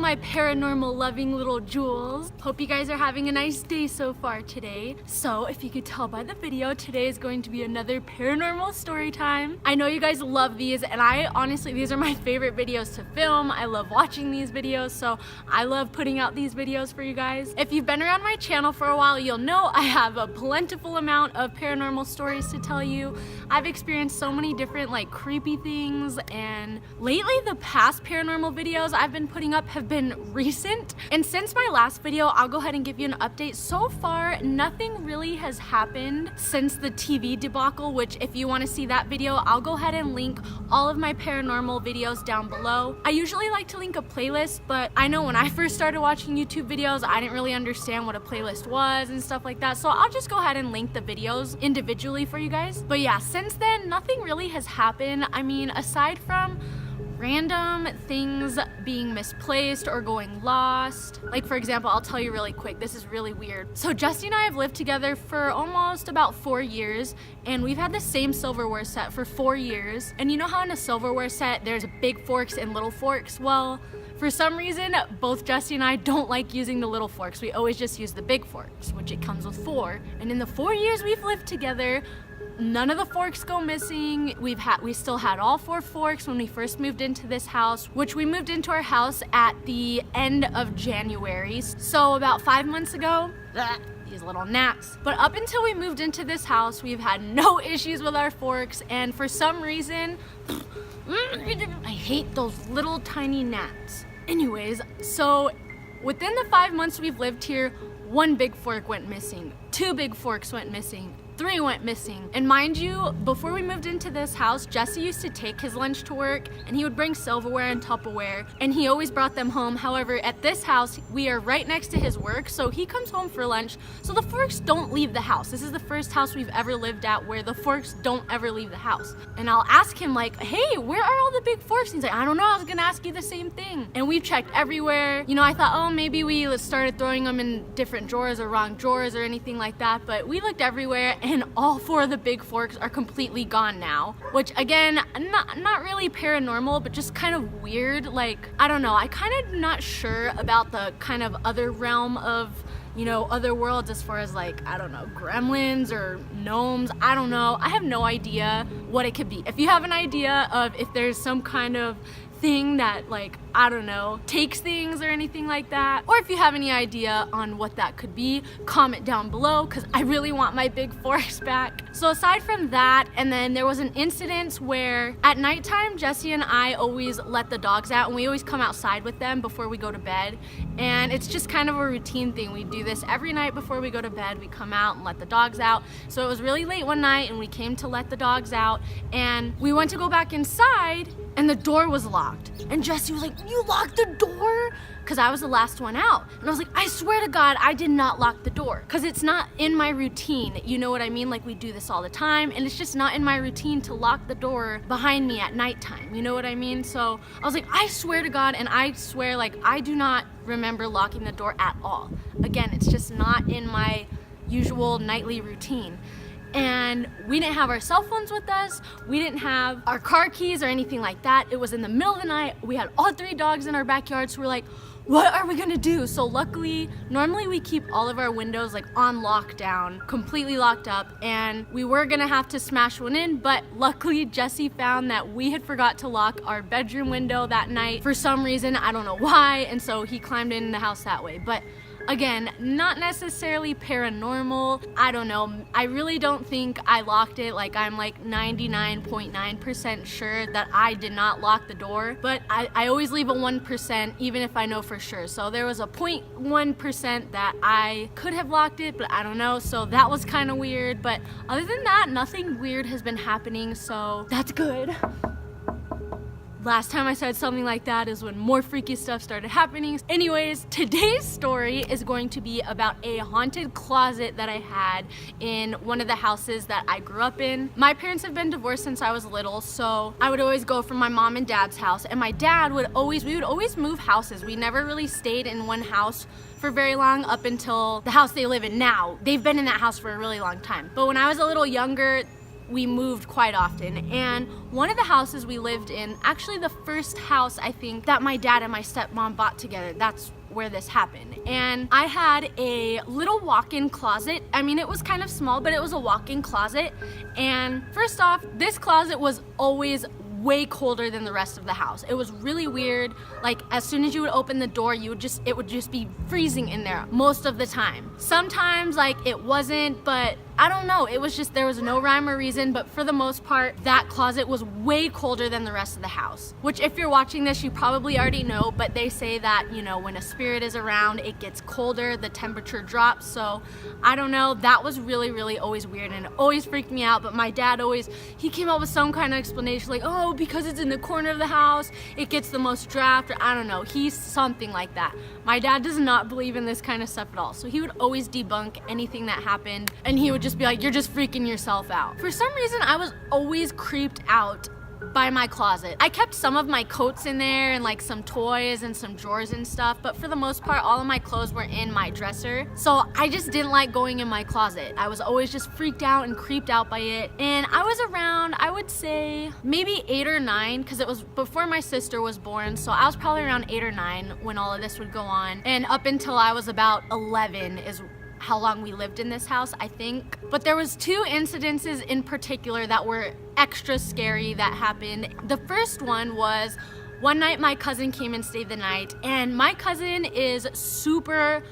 my paranormal loving little jewels. Hope you guys are having a nice day so far today. So if you could tell by the video, today is going to be another paranormal story time. I know you guys love these, and I honestly, these are my favorite videos to film. I love watching these videos, so I love putting out these videos for you guys. If you've been around my channel for a while, you'll know I have a plentiful amount of paranormal stories to tell you. I've experienced so many different like creepy things, and lately the past paranormal videos I've been putting up have been recent. And since my last video, I'll go ahead and give you an update. So far, nothing really has happened since the TV debacle, which if you want to see that video, I'll go ahead and link all of my paranormal videos down below. I usually like to link a playlist, but I know when I first started watching YouTube videos, I didn't really understand what a playlist was and stuff like that. So I'll just go ahead and link the videos individually for you guys. But yeah, since then, nothing really has happened. I mean, aside from random things being misplaced or going lost. Like for example, I'll tell you really quick, this is really weird. So Jesse and I have lived together for almost about 4 years, and we've had the same silverware set for 4 years. And you know how in a silverware set, there's big forks and little forks? Well, for some reason, both Jesse and I don't like using the little forks. We always just use the big forks, which it comes with 4. And in the 4 years we've lived together, none of the forks go missing. We still had all 4 forks when we first moved into this house, which we moved into our house at the end of January. So about 5 months ago, these little gnats. But up until we moved into this house, we've had no issues with our forks, and for some reason, I hate those little tiny gnats. Anyways, so within the 5 months we've lived here, 1 big fork went missing, 2 big forks went missing, 3 went missing. And mind you, before we moved into this house, Jesse used to take his lunch to work, and he would bring silverware and Tupperware, and he always brought them home. However, at this house, we are right next to his work, so he comes home for lunch, so the forks don't leave the house. This is the first house we've ever lived at where the forks don't ever leave the house. And I'll ask him like, hey, where are all the big forks? And he's like, I don't know, I was gonna ask you the same thing. And we've checked everywhere. You know, I thought, oh, maybe we started throwing them in different drawers or wrong drawers or anything like that, but we looked everywhere, and all 4 of the big forks are completely gone now, which again, not really paranormal, but just kind of weird. Like, I don't know, I kind of not sure about the kind of other realm of, you know, other worlds as far as like, I don't know, gremlins or gnomes. I don't know, I have no idea what it could be. If you have an idea of if there's some kind of thing that, like, I don't know, takes things or anything like that, or if you have any idea on what that could be, comment down below, because I really want my big forks back. So aside from that, and then there was an incident where at nighttime, Jesse and I always let the dogs out, and we always come outside with them before we go to bed, and it's just kind of a routine thing. We do this every night before we go to bed. We come out and let the dogs out. So it was really late one night, and we came to let the dogs out, and we went to go back inside, and the door was locked. And Jesse was like, you locked the door? Because I was the last one out. And I was like, I swear to God, I did not lock the door. Because it's not in my routine. You know what I mean? Like, we do this all the time, and it's just not in my routine to lock the door behind me at nighttime. You know what I mean? So I was like, I swear to God, and I swear, like, I do not remember locking the door at all. Again, it's just not in my usual nightly routine. And we didn't have our cell phones with us, we didn't have our car keys or anything like that. It was in the middle of the night, we had all 3 dogs in our backyard, so we're like, what are we gonna do? So luckily, normally we keep all of our windows like on lockdown, completely locked up, and we were gonna have to smash one in, but luckily Jesse found that we had forgot to lock our bedroom window that night for some reason, I don't know why, and so he climbed in the house that way. But again, not necessarily paranormal. I don't know. I really don't think I locked it. Like, I'm like 99.9% sure that I did not lock the door. But I always leave a 1% even if I know for sure. So there was a 0.1% that I could have locked it, but I don't know. So that was kind of weird. But other than that, nothing weird has been happening. So that's good. Last time I said something like that is when more freaky stuff started happening. Anyways, today's story is going to be about a haunted closet that I had in one of the houses that I grew up in. My parents have been divorced since I was little, so I would always go from my mom and dad's house, and my dad we would always move houses. We never really stayed in one house for very long up until the house they live in now. They've been in that house for a really long time. But when I was a little younger, we moved quite often. And one of the houses we lived in, actually the first house I think that my dad and my stepmom bought together, that's where this happened. And I had a little walk-in closet. I mean, it was kind of small, but it was a walk-in closet. And first off, this closet was always way colder than the rest of the house. It was really weird. Like, as soon as you would open the door, it would just be freezing in there most of the time. Sometimes like it wasn't, but I don't know, it was just, there was no rhyme or reason, but for the most part, that closet was way colder than the rest of the house. Which, if you're watching this, you probably already know, but they say that, you know, when a spirit is around, it gets colder, the temperature drops. So I don't know, that was really always weird, and it always freaked me out. But my dad always, he came up with some kind of explanation like, oh, because it's in the corner of the house, it gets the most draft, or I don't know, he's something like that. My dad does not believe in this kind of stuff at all, so he would always debunk anything that happened, and he would just be like, you're just freaking yourself out. For some reason, I was always creeped out by my closet. I kept some of my coats in there and like some toys and some drawers and stuff, but for the most part, all of my clothes were in my dresser. So I just didn't like going in my closet. I was always just freaked out and creeped out by it. And I was around, I would say maybe 8 or 9, because it was before my sister was born. So I was probably around 8 or 9 when all of this would go on. And up until I was about 11 is how long we lived in this house, I think. But there was 2 incidences in particular that were extra scary that happened. The first one was one night my cousin came and stayed the night, and my cousin is super,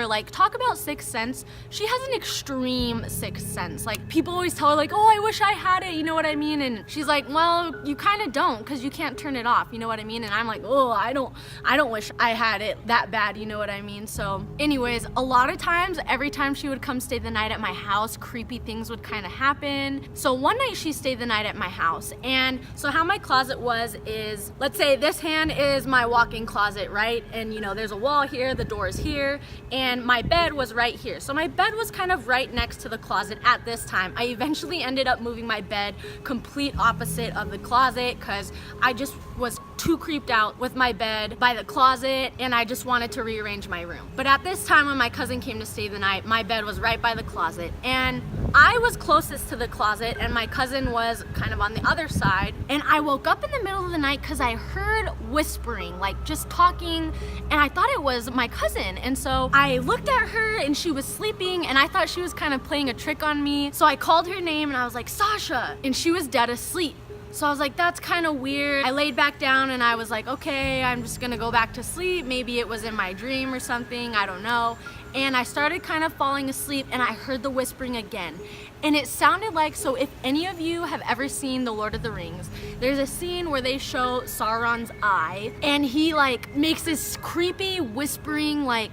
like, talk about sixth sense. She has an extreme sixth sense. Like, people always tell her like, oh, I wish I had it, you know what I mean? And she's like, well, you kind of don't, because you can't turn it off, you know what I mean? And I'm like, oh, I don't wish I had it that bad, you know what I mean? So anyways, a lot of times, every time she would come stay the night at my house, creepy things would kind of happen. So one night she stayed the night at my house, and so how my closet was is, let's say this hand is my walk-in closet, right? And you know, there's a wall here, the door is here, and my bed was right here. So my bed was kind of right next to the closet at this time. I eventually ended up moving my bed complete opposite of the closet because I just was too creeped out with my bed by the closet, and I just wanted to rearrange my room. But at this time when my cousin came to stay the night, my bed was right by the closet, and I was closest to the closet and my cousin was kind of on the other side. And I woke up in the middle of the night because I heard whispering, like just talking, and I thought it was my cousin. And so I looked at her and she was sleeping, and I thought she was kind of playing a trick on me. So I called her name and I was like, Sasha, and she was dead asleep. So I was like, that's kind of weird. I laid back down and I was like, okay, I'm just gonna go back to sleep. Maybe it was in my dream or something, I don't know. And I started kind of falling asleep, and I heard the whispering again. And it sounded like, so if any of you have ever seen The Lord of the Rings, there's a scene where they show Sauron's eye, and he like makes this creepy whispering, like,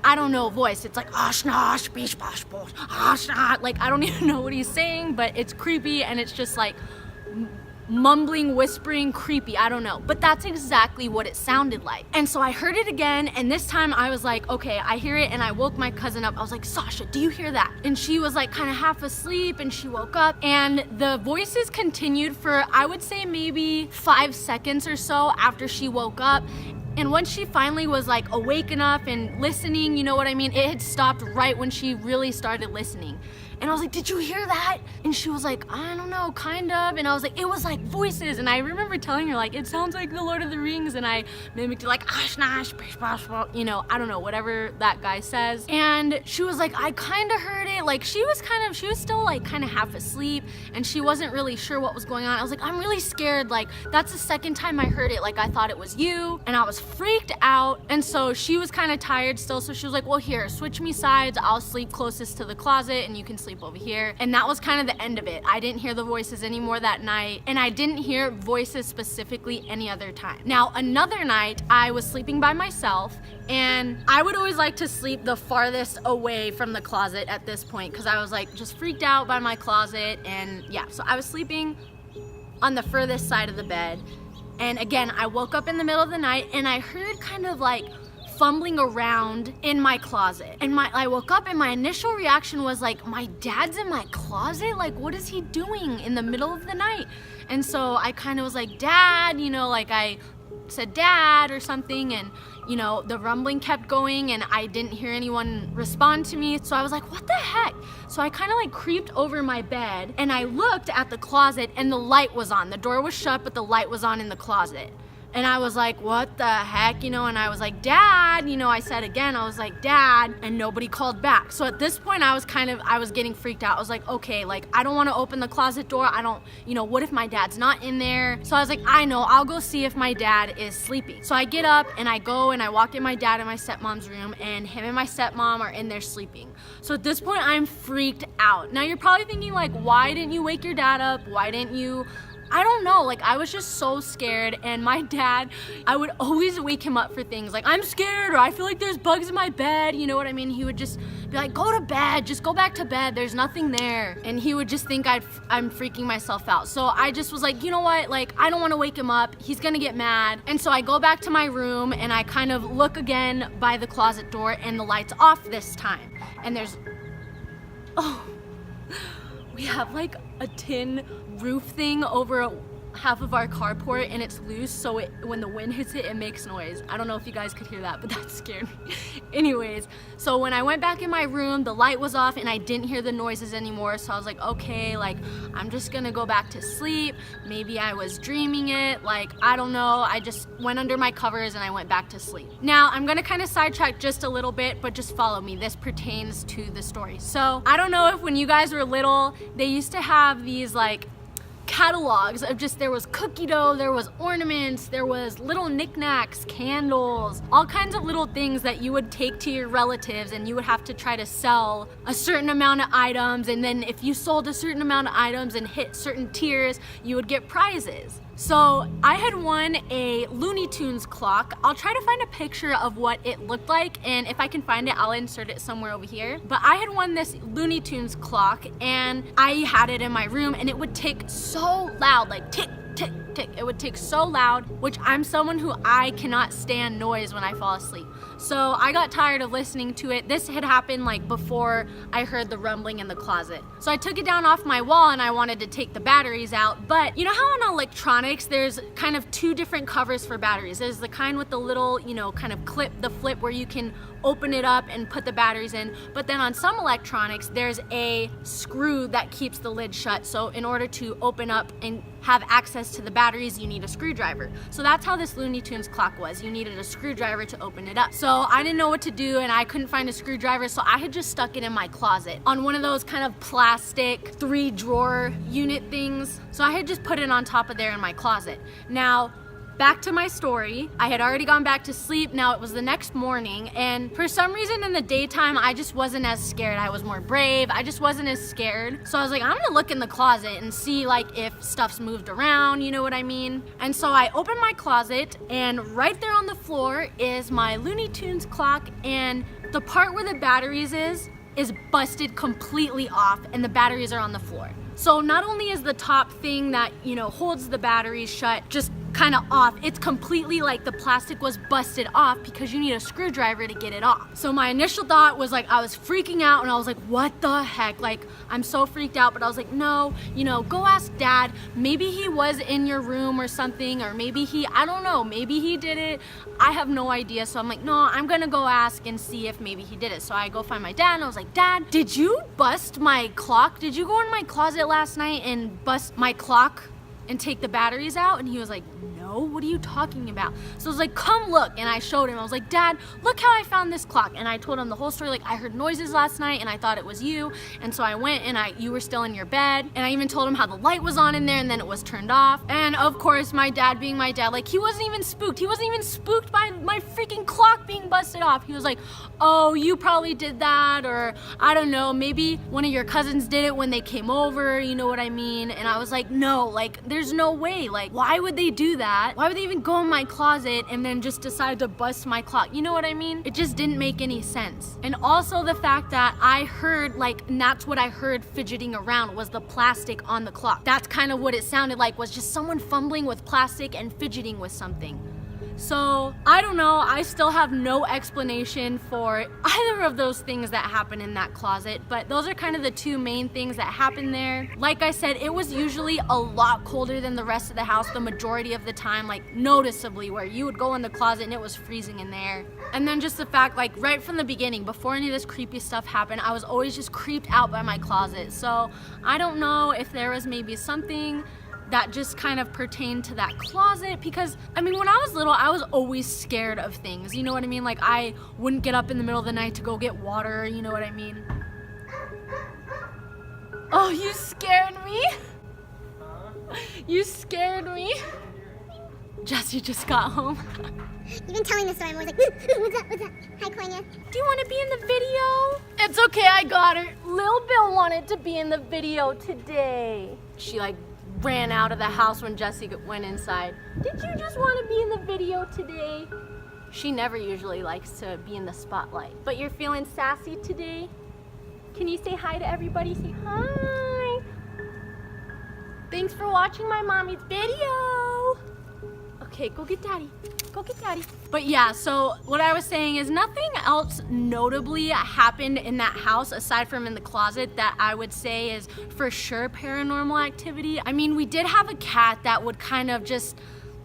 I don't know, voice. It's like, Ashnash, bish, bash, bosh, Ashnash. Like, I don't even know what he's saying, but it's creepy, and it's just like mumbling, whispering, creepy, I don't know. But that's exactly what it sounded like. And so I heard it again, and this time I was like, okay, I hear it, and I woke my cousin up. I was like, Sasha, do you hear that? And she was like kind of half asleep, and she woke up, and the voices continued for, I would say maybe 5 seconds or so after she woke up. And once she finally was like awake enough and listening, you know what I mean? It had stopped right when she really started listening. And I was like, did you hear that? And she was like, I don't know, kind of. And I was like, it was like voices. And I remember telling her like, it sounds like The Lord of the Rings. And I mimicked it like, Ashnash, you know, I don't know, whatever that guy says. And she was like, I kind of heard it. Like, she was still like kind of half asleep, and she wasn't really sure what was going on. I was like, I'm really scared. Like, that's the second time I heard it. Like, I thought it was you, and I was freaked out. And so she was kind of tired still. So she was like, well, here, switch me sides. I'll sleep closest to the closet and you can sleep over here. And that was kind of the end of it. I didn't hear the voices anymore that night, and I didn't hear voices specifically any other time. Now, another night I was sleeping by myself, and I would always like to sleep the farthest away from the closet at this point because I was like just freaked out by my closet. And yeah, so I was sleeping on the furthest side of the bed, and again I woke up in the middle of the night and I heard kind of like fumbling around in my closet. And I woke up and my initial reaction was like, my dad's in my closet? Like, what is he doing in the middle of the night? And so I kind of was like, Dad, you know, like I said Dad or something, and you know, the rumbling kept going and I didn't hear anyone respond to me. So I was like, what the heck? So I kind of like creeped over my bed and I looked at the closet and the light was on. The door was shut, but the light was on in the closet. And I was like, what the heck, you know? And I was like, Dad, you know, I said again, I was like, Dad, and nobody called back. So at this point, I was getting freaked out. I was like, okay, like, I don't want to open the closet door. You know, what if my dad's not in there? So I was like, I know, I'll go see if my dad is sleeping. So I get up and I go and I walk in my dad and my stepmom's room, and him and my stepmom are in there sleeping. So at this point, I'm freaked out. Now you're probably thinking like, why didn't you wake your dad up? Why didn't you? I don't know, like I was just so scared, and my dad, I would always wake him up for things like, I'm scared, or I feel like there's bugs in my bed, you know what I mean? He would just be like, go to bed, just go back to bed, there's nothing there. And he would just think I'm freaking myself out. So I just was like, you know what, like I don't want to wake him up, he's gonna get mad. And so I go back to my room and I kind of look again by the closet door, and the light's off this time. And we have like a tin roof thing over half of our carport, and it's loose, so when the wind hits it, it makes noise. I don't know if you guys could hear that, but that scared me. Anyways, so when I went back in my room, the light was off and I didn't hear the noises anymore. So I was like, okay, like I'm just gonna go back to sleep. Maybe I was dreaming it, like I don't know. I just went under my covers and I went back to sleep. Now I'm gonna kind of sidetrack just a little bit, but just follow me. This pertains to the story. So I don't know if when you guys were little, they used to have these like catalogs of just, there was cookie dough, there was ornaments, there was little knickknacks, candles, all kinds of little things that you would take to your relatives, and you would have to try to sell a certain amount of items, and then if you sold a certain amount of items and hit certain tiers, you would get prizes. So I had won a Looney Tunes clock. I'll try to find a picture of what it looked like, and if I can find it, I'll insert it somewhere over here. But I had won this Looney Tunes clock, and I had it in my room, and it would tick so loud, like tick, tick, tick. It would tick so loud, which I'm someone who I cannot stand noise when I fall asleep. So I got tired of listening to it. This had happened like before I heard the rumbling in the closet. So I took it down off my wall and I wanted to take the batteries out. But you know how on electronics, there's kind of two different covers for batteries. There's the kind with the little, you know, kind of flip where you can open it up and put the batteries in. But then on some electronics, there's a screw that keeps the lid shut. So in order to open up and have access to the batteries, you need a screwdriver. So that's how this Looney Tunes clock was. You needed a screwdriver to open it up. So I didn't know what to do, and I couldn't find a screwdriver, so I had just stuck it in my closet on one of those kind of plastic 3-drawer unit things. So I had just put it on top of there in my closet. Now, back to my story. I had already gone back to sleep. Now it was the next morning, and for some reason in the daytime, I just wasn't as scared. I was more brave. I just wasn't as scared. So I was like, I'm gonna look in the closet and see like if stuff's moved around, you know what I mean? And so I opened my closet, and right there on the floor is my Looney Tunes clock, and the part where the batteries is busted completely off, and the batteries are on the floor. So not only is the top thing that, you know, holds the batteries shut just kind of off, it's completely like the plastic was busted off because you need a screwdriver to get it off. So my initial thought was like, I was freaking out, and I was like, what the heck? Like, I'm so freaked out, but I was like, no, you know, go ask Dad. Maybe he was in your room or something, or maybe I don't know, maybe he did it. I have no idea. So I'm like, no, I'm gonna go ask and see if maybe he did it. So I go find my dad, and I was like, Dad, did you bust my clock? Did you go in my closet last night and bust my clock and take the batteries out? And he was like, no, what are you talking about? So I was like, come look. And I showed him. I was like, Dad, look how I found this clock. And I told him the whole story. Like, I heard noises last night and I thought it was you. And so I went, and you were still in your bed. And I even told him how the light was on in there and then it was turned off. And of course, my dad being my dad, like, he wasn't even spooked. He wasn't even spooked by my freaking clock being busted off. He was like, oh, you probably did that, or I don't know, maybe one of your cousins did it when they came over, you know what I mean? And I was like, no, like, there's no way. Like, why would they do that? Why would they even go in my closet and then just decide to bust my clock? You know what I mean? It just didn't make any sense. And also the fact that I heard, like, and that's what I heard fidgeting around, was the plastic on the clock. That's kind of what it sounded like, was just someone fumbling with plastic and fidgeting with something. So I don't know, I still have no explanation for either of those things that happen in that closet, but those are kind of the two main things that happen there. Like I said, it was usually a lot colder than the rest of the house the majority of the time, like noticeably, where you would go in the closet and it was freezing in there. And then just the fact, like right from the beginning, before any of this creepy stuff happened, I was always just creeped out by my closet. So I don't know if there was maybe something that just kind of pertained to that closet, because I mean, when I was little, I was always scared of things, you know what I mean? Like I wouldn't get up in the middle of the night to go get water, you know what I mean? Oh, you scared me? You scared me? Jesse just got home. You've been telling this story, I'm always like, what's up, what's up? Hi, Konya. Do you want to be in the video? It's okay, I got her. Lil Bill wanted to be in the video today. She like ran out of the house when Jesse went inside. Did you just want to be in the video today? She never usually likes to be in the spotlight. But you're feeling sassy today? Can you say hi to everybody? Say hi. Thanks for watching my mommy's video. Okay, go get daddy. Go get daddy. But yeah, so what I was saying is nothing else notably happened in that house aside from in the closet that I would say is for sure paranormal activity. I mean, we did have a cat that would kind of just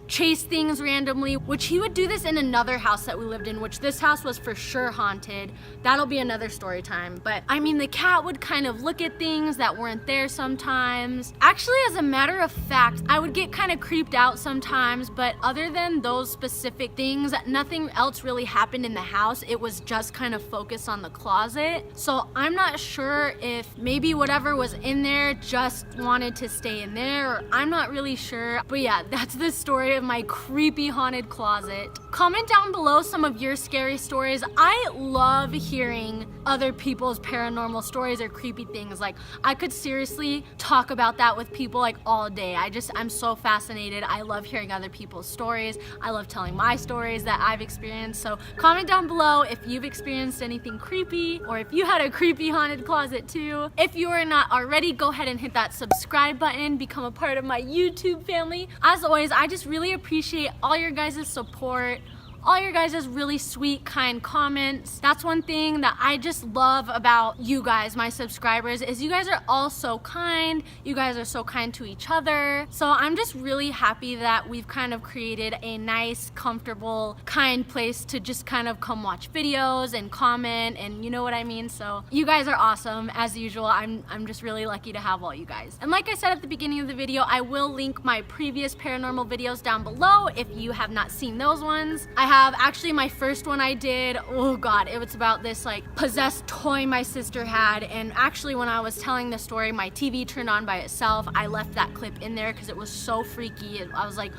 chase things randomly, which he would do this in another house that we lived in, which this house was for sure haunted. That'll be another story time. But I mean, the cat would kind of look at things that weren't there sometimes. Actually, as a matter of fact, I would get kind of creeped out sometimes, but other than those specific things, nothing else really happened in the house. It was just kind of focused on the closet. So I'm not sure if maybe whatever was in there just wanted to stay in there, or I'm not really sure. But yeah, that's the story of my creepy haunted closet. Comment down below some of your scary stories. I love hearing other people's paranormal stories or creepy things. Like, I could seriously talk about that with people like all day. I'm so fascinated. I love hearing other people's stories. I love telling my stories that I've experienced. So comment down below if you've experienced anything creepy, or if you had a creepy haunted closet too. If you are not already, go ahead and hit that subscribe button, become a part of my YouTube family. As always, I just really appreciate all your guys' support, all your guys' really sweet, kind comments. That's one thing that I just love about you guys, my subscribers, is you guys are all so kind. You guys are so kind to each other. So I'm just really happy that we've kind of created a nice, comfortable, kind place to just kind of come watch videos and comment, and you know what I mean? So you guys are awesome, as usual. I'm just really lucky to have all you guys. And like I said at the beginning of the video, I will link my previous paranormal videos down below if you have not seen those ones. I have actually my first one I did, oh god, it was about this like possessed toy my sister had, and actually when I was telling the story, my TV turned on by itself. I left that clip in there because it was so freaky. I was like,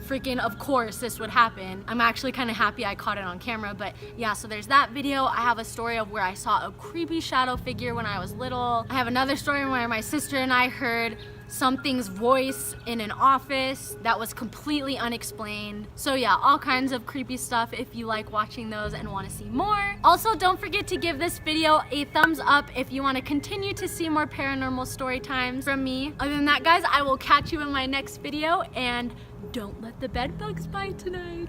freaking of course this would happen. I'm actually kind of happy I caught it on camera. But yeah, so there's that video. I have a story of where I saw a creepy shadow figure when I was little. I have another story where my sister and I heard something's voice in an office that was completely unexplained. So yeah, all kinds of creepy stuff if you like watching those and want to see more. Also, don't forget to give this video a thumbs up if you want to continue to see more paranormal story times from me. Other than that, guys, I will catch you in my next video, and don't let the bed bugs bite tonight.